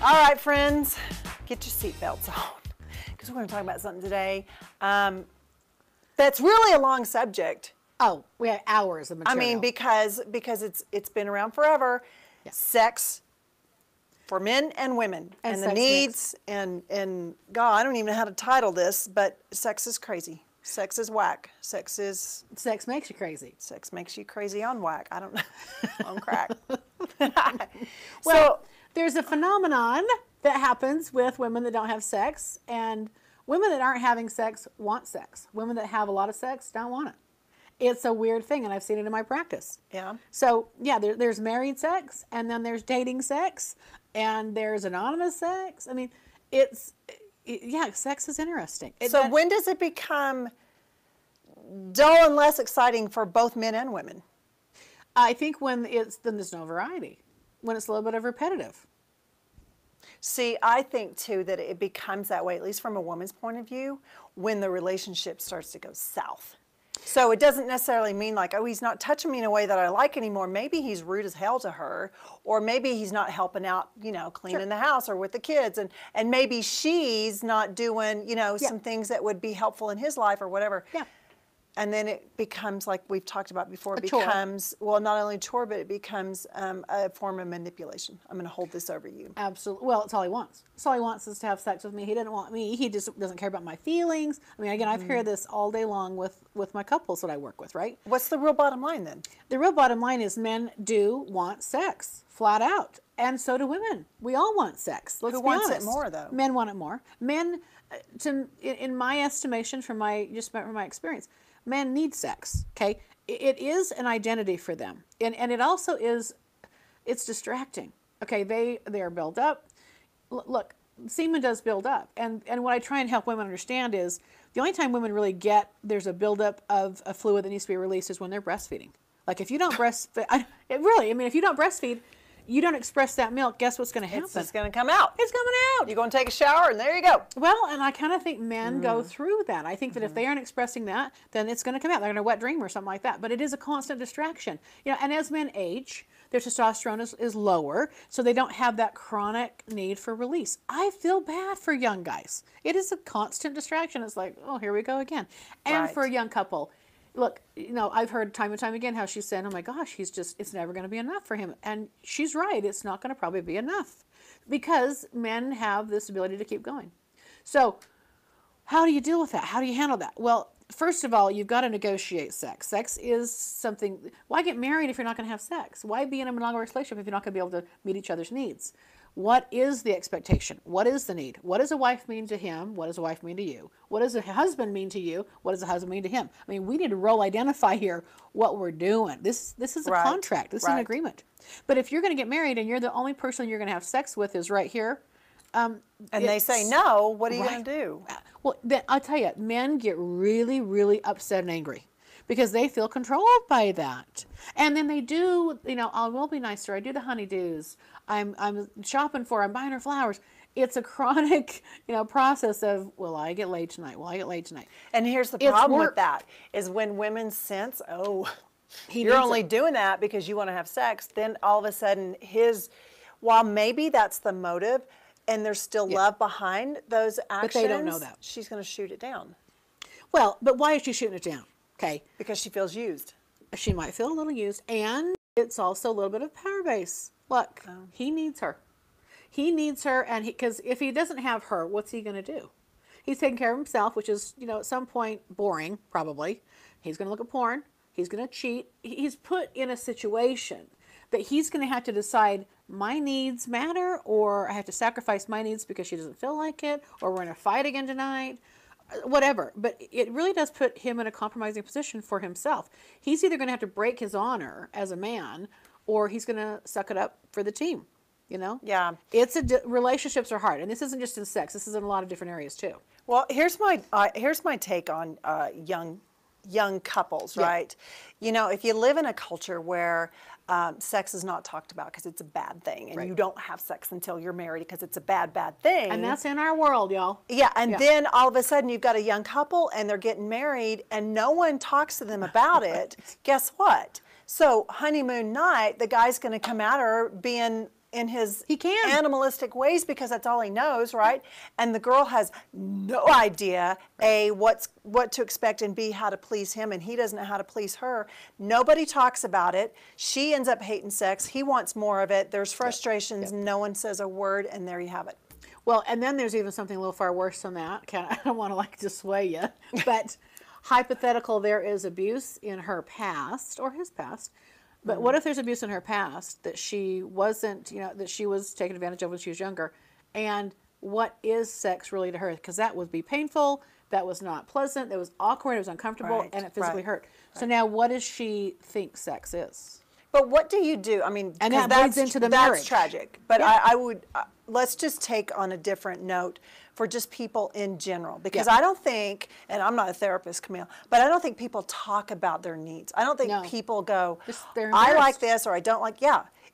All right, friends, get your seatbelts on because we're going to talk about something today that's really a long subject. Oh, we have hours of material. I mean, because it's been around forever. Yeah. Sex for men and women and the needs and God, I don't even know how to title this, but sex is crazy. Sex is whack. Sex makes you crazy. Sex makes you crazy on whack. I don't know. On crack. Well, there's a phenomenon that happens with women that don't have sex, and women that aren't having sex want sex. Women that have a lot of sex don't want it. It's a weird thing, and I've seen it in my practice. Yeah. So, yeah, there's married sex, and then there's dating sex, and there's anonymous sex. I mean, yeah, sex is interesting. So when does it become dull and less exciting for both men and women? I think then there's no variety, when it's a little bit of repetitive. See, I think, too, that it becomes that way, at least from a woman's point of view, when the relationship starts to go south. So it doesn't necessarily mean like, oh, he's not touching me in a way that I like anymore. Maybe he's rude as hell to her, or maybe he's not helping out, cleaning the house or with the kids. And maybe she's not doing, some things that would be helpful in his life or whatever. Yeah. And then it becomes, like we've talked about before, it chore. becomes, well, not only a chore, but it becomes a form of manipulation. I'm going to hold this over you. Absolutely. Well, it's all he wants. It's all he wants is to have sex with me. He doesn't want me. He just doesn't care about my feelings. I mean, again, I've heard this all day long with my couples that I work with, right? What's the real bottom line then? The real bottom line is men do want sex, flat out. And so do women. We all want sex. Let's be honest. Who wants it more, though? Men want it more. Men, in my estimation, from my experience, men need sex, okay? It is an identity for them. And it also is, it's distracting, okay? They are built up. Look, semen does build up. And what I try and help women understand is the only time women really get there's a buildup of a fluid that needs to be released is when they're breastfeeding. Like if you don't breastfeed, if you don't breastfeed, you don't express that milk, guess what's going to happen? It's just going to come out. It's coming out. You're going to take a shower, and there you go. Well, and I kind of think men go through that. I think that if they aren't expressing that, then it's going to come out. They're going to wet dream or something like that. But it is a constant distraction. And as men age, their testosterone is lower, so they don't have that chronic need for release. I feel bad for young guys. It is a constant distraction. It's like, oh, here we go again. And for a young couple, look, I've heard time and time again how she's saying, oh my gosh, it's never going to be enough for him. And she's right. It's not going to probably be enough because men have this ability to keep going. So how do you deal with that? How do you handle that? Well, first of all, you've got to negotiate sex. Sex is something, why get married if you're not going to have sex? Why be in a monogamous relationship if you're not going to be able to meet each other's needs? What is the expectation? What is the need? What does a wife mean to him? What does a wife mean to you? What does a husband mean to you? What does a husband mean to him? I mean, we need to role identify here what we're doing. This is a contract. This is an agreement. But if you're going to get married and you're the only person you're going to have sex with is right here. And they say no, what are you going to do? Well, then I'll tell you, men get really, really upset and angry because they feel controlled by that. And then they do, I will be nice to her. I do the honeydews. I'm shopping for her. I'm buying her flowers. It's a chronic, process of, will I get laid tonight? Will I get laid tonight? And here's the problem with that is when women sense, you're only doing that because you want to have sex, then all of a sudden while maybe that's the motive and there's still love behind those actions, but they don't know that. She's going to shoot it down. Well, but why is she shooting it down? Okay. Because she feels used. She might feel a little used, and it's also a little bit of power base. Look, he needs her. He needs her, and because if he doesn't have her, what's he going to do? He's taking care of himself, which is, at some point boring, probably. He's going to look at porn. He's going to cheat. He's put in a situation that he's going to have to decide my needs matter, or I have to sacrifice my needs because she doesn't feel like it, or we're in a fight again tonight. Whatever, but it really does put him in a compromising position for himself. He's either going to have to break his honor as a man, or he's going to suck it up for the team. Yeah. Relationships are hard, and this isn't just in sex. This is in a lot of different areas too. Well, here's my take on young couples, right? If you live in a culture where sex is not talked about because it's a bad thing, and you don't have sex until you're married because it's a bad thing. And that's in our world, y'all. Yeah, and then all of a sudden you've got a young couple and they're getting married and no one talks to them about it. Guess what? So honeymoon night, the guy's going to come at her being in his He can. animalistic ways because that's all he knows, right? And the girl has no idea, A, what to expect, and B, how to please him, and he doesn't know how to please her. Nobody talks about it. She ends up hating sex. He wants more of it. There's frustrations. No one says a word, and there you have it. Well, and then there's even something a little far worse than that. I don't want to like dissuade you, but hypothetical, there is abuse in her past or his past. But what if there's abuse in her past that she wasn't, that she was taken advantage of when she was younger? And what is sex really to her? Because that would be painful, that was not pleasant, that was awkward, it was uncomfortable, and it physically hurt. So now what does she think sex is? But what do you do? I mean, and that bleeds into the marriage. That's tragic. But I would, let's just take on a different note for just people in general. Because I don't think, and I'm not a therapist, Camille, but I don't think people talk about their needs. I don't think people go, I like this or I don't like,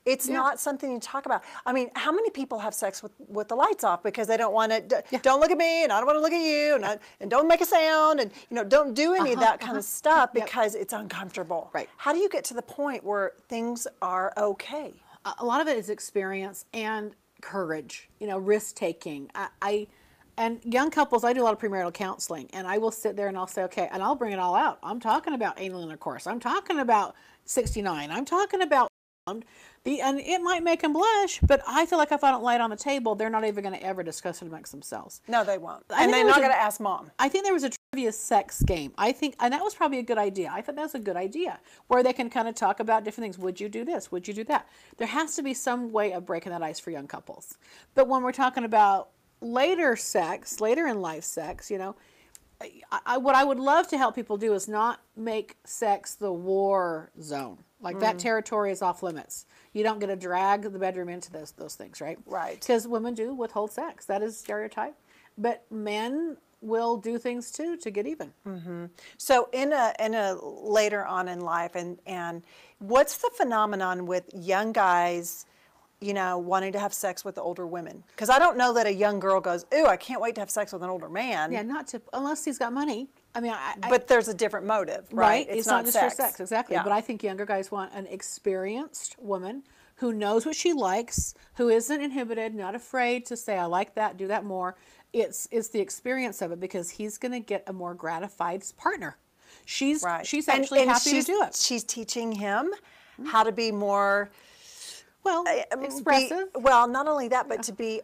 it's not something you talk about. I mean, how many people have sex with the lights off because they don't want to, don't look at me and I don't want to look at you and don't make a sound and, don't do any of that kind of stuff because it's uncomfortable. Right. How do you get to the point where things are okay? A lot of it is experience and courage, risk-taking. And young couples, I do a lot of premarital counseling, and I will sit there and I'll say, okay, and I'll bring it all out. I'm talking about anal intercourse. I'm talking about 69. I'm talking about and it might make them blush, but I feel like if I don't lay it on the table, they're not even going to ever discuss it amongst themselves. No, they won't. And they're not going to ask mom. I think there was a trivia sex game. And that was probably a good idea. I thought that was a good idea, where they can kind of talk about different things. Would you do this? Would you do that? There has to be some way of breaking that ice for young couples. But when we're talking about later in life sex, what I would love to help people do is not make sex the war zone. Like that territory is off limits. You don't get to drag the bedroom into those things, right? Right. Because women do withhold sex. That is stereotype. But men will do things too to get even. Mm-hmm. So in a later on in life, and what's the phenomenon with young guys, wanting to have sex with older women? Because I don't know that a young girl goes, ooh, I can't wait to have sex with an older man. Yeah, unless he's got money. I mean, but there's a different motive, right? It's not just for sex, exactly. Yeah. But I think younger guys want an experienced woman who knows what she likes, who isn't inhibited, not afraid to say, I like that, do that more. It's the experience of it, because he's going to get a more gratified partner. She's actually happy to do it. She's teaching him how to be more... expressive. Not only that, but to be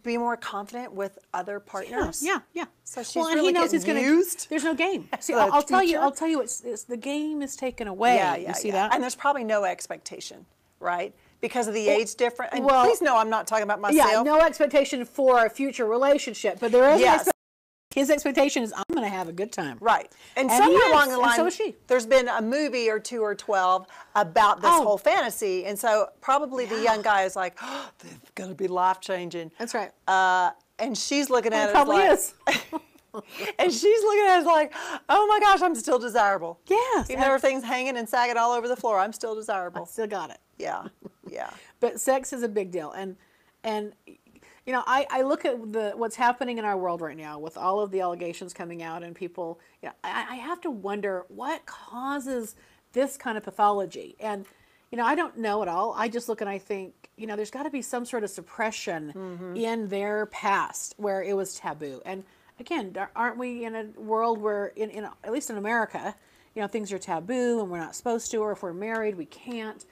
more confident with other partners. Yeah. So she's and really he knows he's getting going to used. There's no game. See, I'll tell you, it's the game is taken away. You see that? And there's probably no expectation, right? Because of the age difference. And please know I'm not talking about myself. Yeah, no expectation for a future relationship, but there is his expectation is, I'm going to have a good time. Right. And somewhere along the line, so is she. There's been a movie or 2 or 12 about this whole fantasy. And so probably the young guy is like, oh, they're going to be life-changing. That's right. And she's looking at it probably like... is. And she's looking at it like, oh my gosh, I'm still desirable. Yes. Even though everything's hanging and sagging all over the floor, I'm still desirable. I still got it. Yeah. But sex is a big deal. And I look at what's happening in our world right now with all of the allegations coming out and people, I have to wonder what causes this kind of pathology. And, I don't know at all. I just look and I think, there's got to be some sort of suppression in their past where it was taboo. And again, aren't we in a world where, at least in America, things are taboo and we're not supposed to, or if we're married, we can't.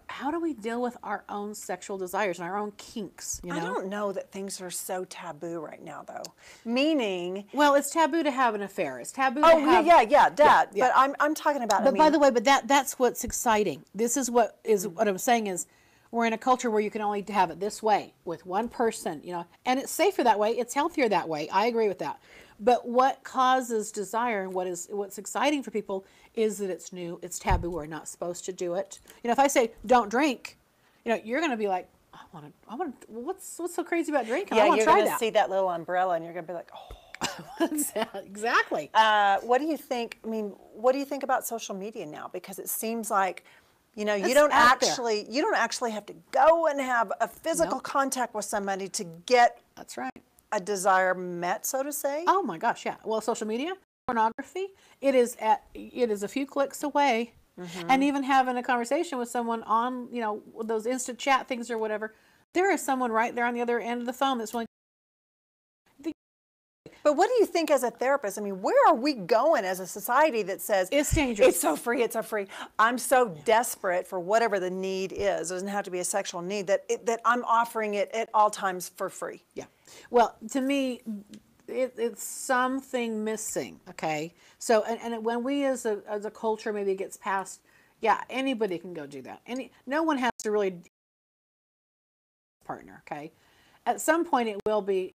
How do we deal with our own sexual desires and our own kinks? I don't know that things are so taboo right now, though. Meaning, well, it's taboo to have an affair. It's taboo. to have... that. Yeah. But I'm talking about. But by the way, that's what's exciting. This is what I'm saying is, we're in a culture where you can only have it this way with one person, and it's safer that way. It's healthier that way. I agree with that. But what causes desire and what's exciting for people is that it's new, it's taboo, we're not supposed to do it. If I say don't drink, you're going to be like, I want to. What's so crazy about drinking? I want to try that. You're going to see that little umbrella and you're going to be like, oh. Exactly. What do you think? I mean, what do you think about social media now? Because it seems like, you don't actually have to go and have a physical contact with somebody to get. That's right. A desire met, so to say. Oh my gosh, yeah. Well, social media, pornography, it is a few clicks away, and even having a conversation with someone on, those instant chat things or whatever, there is someone right there on the other end of the phone that's willing. But what do you think as a therapist? I mean, where are we going as a society that says It's dangerous. It's so free. It's so free. I'm so desperate for whatever the need is. It doesn't have to be a sexual need that I'm offering it at all times for free. Yeah. Well, to me, it's something missing. Okay. So, and when we as a culture maybe it gets past, yeah, anybody can go do that. No one has to really partner. Okay. At some point, it will be,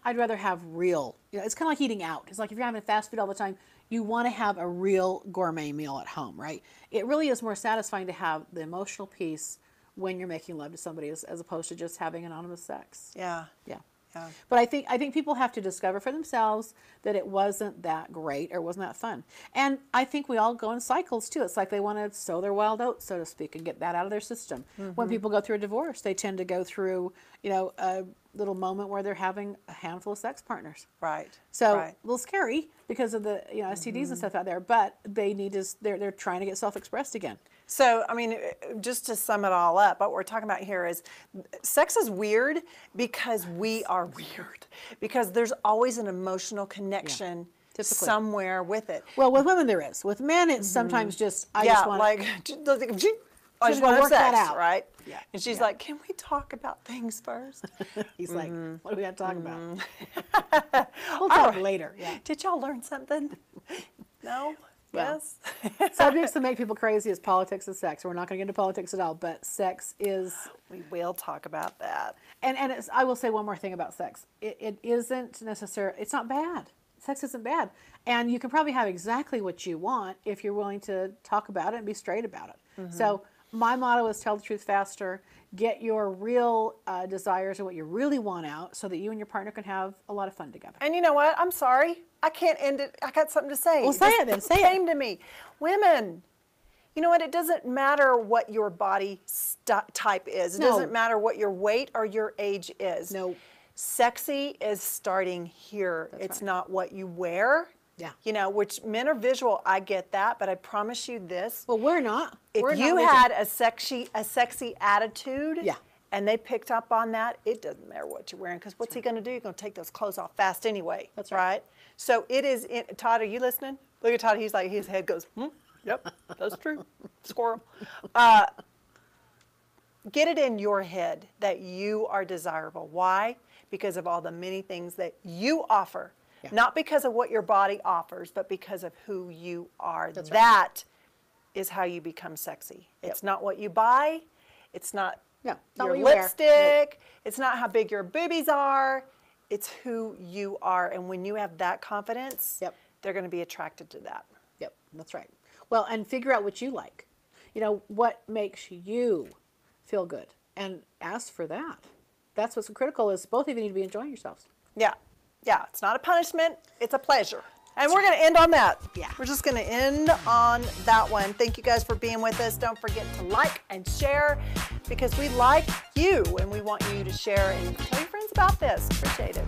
I'd rather have real. It's kind of like eating out. It's like if you're having fast food all the time, you want to have a real gourmet meal at home, right? It really is more satisfying to have the emotional piece when you're making love to somebody as opposed to just having anonymous sex. Yeah. Yeah. Yeah. But I think people have to discover for themselves that it wasn't that great or wasn't that fun. And I think we all go in cycles too. It's like they want to sow their wild oats, so to speak, and get that out of their system. When people go through a divorce, they tend to go through, a little moment where they're having a handful of sex partners. Right. So right. a little scary because of the STDs and stuff out there, but they're trying to get self-expressed again. So, I mean, just to sum it all up, what we're talking about here is sex is weird because we are weird. Because there's always an emotional connection somewhere with it. Well, with women there is. With men, it's sometimes just, I just want I just want to have sex, right? Yeah. And she's like, can we talk about things first? He's like, what do we have to talk about? We'll talk later. Yeah. Did y'all learn something? No? Well, Yes? subjects that make people crazy is politics and sex. We're not going to get into politics at all, but sex is... We will talk about that. And I will say one more thing about sex. It isn't necessarily... It's not bad. Sex isn't bad. And you can probably have exactly what you want if you're willing to talk about it and be straight about it. So my motto is tell the truth faster. Get your real desires and what you really want out so that you and your partner can have a lot of fun together. And you know what? I'm sorry. I can't end it. I got something to say. Well, say it then. Say it. Came to me. Women, you know what? It doesn't matter what your body type is. It No. doesn't matter what your weight or your age is. No. Sexy is starting here. It's right. not what you wear. Yeah. Which men are visual. I get that, but I promise you this. Well, we're not. We're If not you visual. had a sexy attitude, Yeah. and they picked up on that, it doesn't matter what you're wearing, because what's he going to do? He's going to take those clothes off fast anyway. That's right. So it is, Todd, are you listening? Look at Todd, he's like, his head goes, yep, that's true, squirrel. Get it in your head that you are desirable. Why? Because of all the many things that you offer. Yeah. Not because of what your body offers, but because of who you are. That's right. That is how you become sexy. It's not what you buy. It's not No, not your what you wear. lipstick. It's not how big your boobies are. It's who you are. And when you have that confidence, they're going to be attracted to that. Yep, that's right. Well, and figure out what you like. What makes you feel good. And ask for that. That's what's critical is both of you need to be enjoying yourselves. Yeah. Yeah. It's not a punishment. It's a pleasure. And we're going to end on that. Yeah. We're just going to end on that one. Thank you guys for being with us. Don't forget to like and share because we like you and we want you to share and tell your friends about this. Appreciate it.